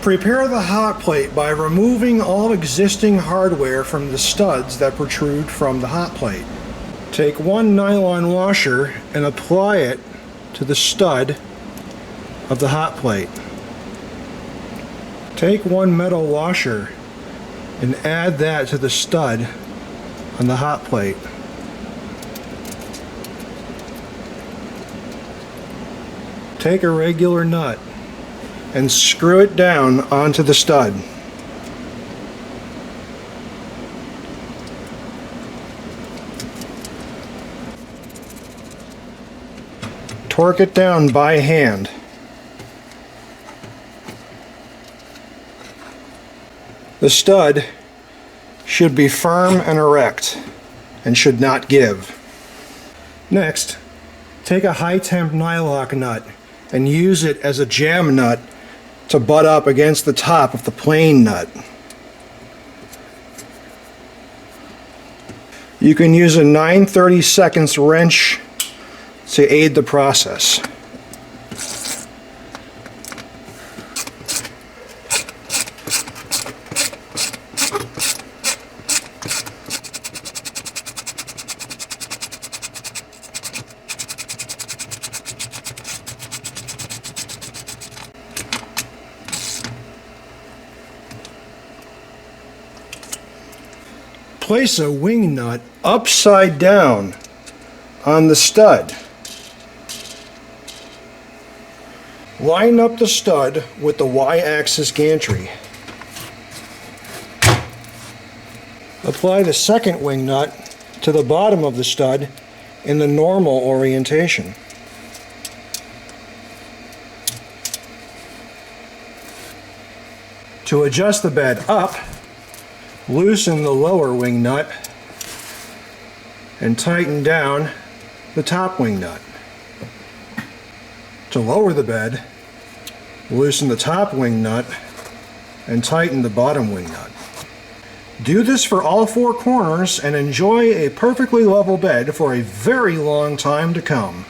Prepare the hot plate by removing all existing hardware from the studs that protrude from the hot plate. Take one nylon washer and apply it to the stud of the hot plate. Take one metal washer and add that to the stud on the hot plate. Take a regular nut and screw it down onto the stud. Torque it down by hand. The stud should be firm and erect and should not give. Next, take a high temp Nylock nut and use it as a jam nut to butt up against the top of the plain nut. You can use a 9/32 wrench to aid the process. Place a wing nut upside down on the stud. Line up the stud with the Y-axis gantry. Apply the second wing nut to the bottom of the stud in the normal orientation. To adjust the bed up, loosen the lower wing nut and tighten down the top wing nut. To lower the bed, loosen the top wing nut and tighten the bottom wing nut. Do this for all four corners and enjoy a perfectly level bed for a very long time to come.